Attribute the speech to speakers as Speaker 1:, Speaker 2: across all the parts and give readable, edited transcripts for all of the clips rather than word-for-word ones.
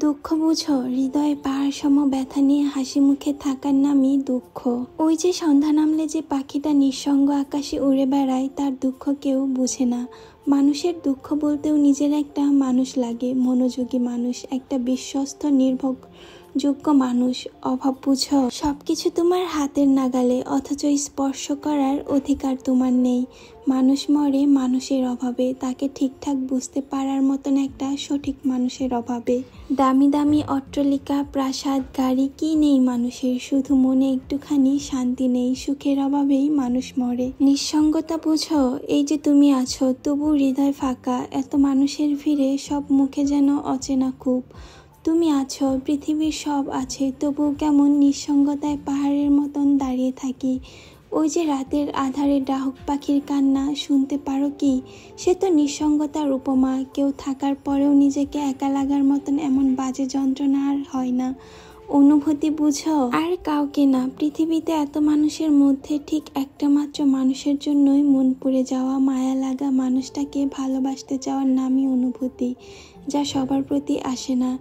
Speaker 1: দুঃখ বুঝো, হৃদয়ে পাহাড় সম ব্যথা নিয়ে হাসি মুখে থাকার নামই দুঃখ। ওই যে সন্ধ্যা নামলে যে পাখিটা নিঃসঙ্গ আকাশে উড়ে বেড়ায়, তার দুঃখ কেউ বুঝে না। মানুষের দুঃখ বলতেও নিজের একটা মানুষ লাগে, মনোযোগী মানুষ, একটা বিশ্বস্ত নির্ভরযোগ্য মানুষ। অভাব বুঝো, সবকিছু তোমার হাতের নাগালে, অথচ স্পর্শ করার অধিকার তোমার নেই। মানুষ মরে মানুষের অভাবে, তাকে ঠিকঠাক বুঝতে পারার মতন একটা সঠিক মানুষের অভাবে। দামি দামি অট্টালিকা, প্রাসাদ, গাড়ি কি নেই মানুষের, শুধু মনে একটুখানি শান্তি নেই। সুখের অভাবেই মানুষ মরে। নিঃসঙ্গতা বুঝো, এই যে তুমি আছো তবু হৃদয় ফাঁকা, এত মানুষের ভিড়ে সব মুখে যেন অচেনা খুব। তুমি আছো, পৃথিবীর সব আছে, তবু কেমন নিঃসঙ্গতায় পাহাড়ের মতন দাঁড়িয়ে থাকি। ওই যে রাতের আধারে ডাহুক পাখির কান্না, শুনতে পারো কি? সে তো নিঃসঙ্গতার উপমা। কেউ থাকার পরেও নিজেকে একা লাগার মতন এমন বাজে যন্ত্রণা আর হয় না। অনুভূতি বুঝো, আর কাউকে না। পৃথিবীতে এত মানুষের মধ্যে ঠিক একটা মাত্র মানুষের জন্যই মন পুড়ে যাওয়া, মায়া লাগা, মানুষটাকে ভালোবাসতে চাওয়ার নামই অনুভূতি, যা সবার প্রতি আসে না।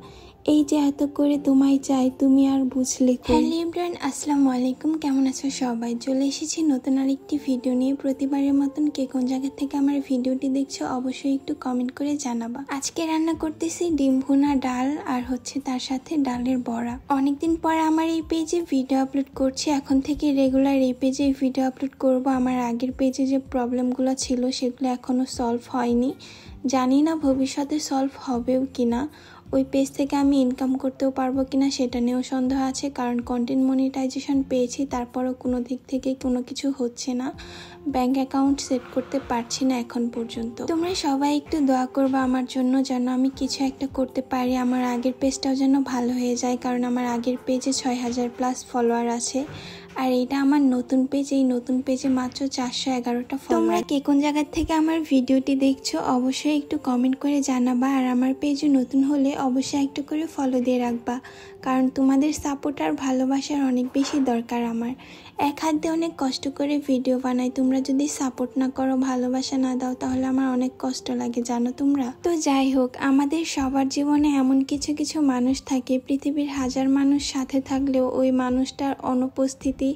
Speaker 1: এই যে এত করে তোমায় চাই, তুমি আর বুঝলে কই? হ্যালো ইমরান, আসসালামু আলাইকুম। কেমন আছো সবাই? চলে এসেছি নতুন আরেকটি ভিডিও নিয়ে। প্রতিবারের মতন কে কোন জায়গা থেকে আমার ভিডিওটি দেখছো অবশ্যই একটু কমেন্ট করে জানাবা। আজকে রান্না করতেছি ডিম ভুনা, ডাল আর তার সাথে ডালের বড়া। অনেকদিন পর আমার এই পেজে ভিডিও আপলোড করছি। এখন থেকে রেগুলার এই পেজে ভিডিও আপলোড করব। আমার আগের পেজে যে প্রবলেমগুলো ছিল সেগুলো এখনো সলভ হয়নি। জানি না ভবিষ্যতে সলভ হবেও কিনা। ওই পেজ থেকে আমি ইনকাম করতেও পারবো কিনা সেটা নিয়েও সন্দেহ আছে, কারণ কন্টেন্ট মনিটাইজেশন পেয়েছি, তারপরও কোনো দিক থেকে কোনো কিছু হচ্ছে না। ব্যাংক অ্যাকাউন্ট সেট করতে পারছি না এখন পর্যন্ত। তোমরা সবাই একটু দোয়া করবা আমার জন্য, যেন আমি কিছু একটা করতে পারি। আমার আগের পেজটাও যেন ভালো হয়ে যায়, কারণ আমার আগের পেজে 6000+ ফলোয়ার আছে, আর এটা আমার নতুন পেজ। এই নতুন পেজে মাত্র 411টা ফলোয়ার। তোমরা কে কোন জায়গা থেকে আমার ভিডিওটি দেখছো অবশ্যই একটু কমেন্ট করে জানাবা। আর আমার পেজে নতুন হলে অবশ্যই একটু করে ফলো দিয়ে রাখবা, কারণ তোমাদের সাপোর্ট আর ভালোবাসার অনেক বেশি দরকার আমার। এক হাত দিয়ে অনেক কষ্ট করে ভিডিও বানাই, তোমরা যদি সাপোর্ট না করো, ভালোবাসা না দাও, তাহলে আমার অনেক কষ্ট লাগে, জানো তোমরা। তো যাই হোক, আমাদের সবার জীবনে এমন কিছু কিছু মানুষ থাকে, পৃথিবীর হাজার মানুষ সাথে থাকলেও ওই মানুষটার অনুপস্থিতি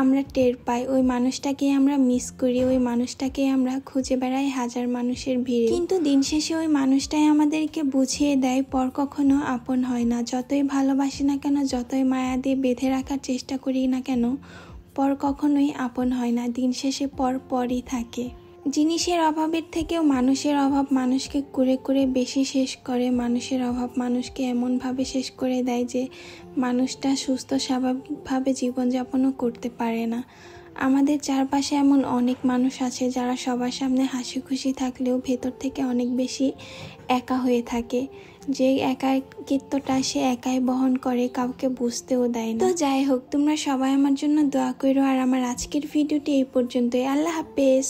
Speaker 1: আমরা টের পাই। ওই মানুষটাকে আমরা মিস করি, ওই মানুষটাকে আমরা খুঁজে বেড়াই হাজার মানুষের ভিড়ে। কিন্তু দিন শেষে ওই মানুষটাই আমাদেরকে বুঝিয়ে দেয় পর কখনো আপন হয় না। যতই ভালোবাসি না কেন, যতই মায়া দিয়ে বেঁধে রাখার চেষ্টা করি না কেন, পর কখনোই আপন হয় না। দিন শেষে পর পরই থাকে। জিনিসের অভাবের থেকেও মানুষের অভাব মানুষকে কুরে কুরে বেশি শেষ করে। মানুষের অভাব মানুষকে এমনভাবে শেষ করে দেয় যে মানুষটা সুস্থ স্বাভাবিকভাবে জীবনযাপনও করতে পারে না। আমাদের চারপাশে এমন অনেক মানুষ আছে যারা সবার সামনে হাসি খুশি থাকলেও ভেতর থেকে অনেক বেশি একা হয়ে থাকে। যে একাকিত্বটা সে একাই বহন করে, কাউকে বুঝতেও দেয় না। তো যাই হোক, তোমরা সবাই আমার জন্য দোয়া করো। আর আমার আজকের ভিডিওটি এই পর্যন্তই। আল্লাহ হাফেজ।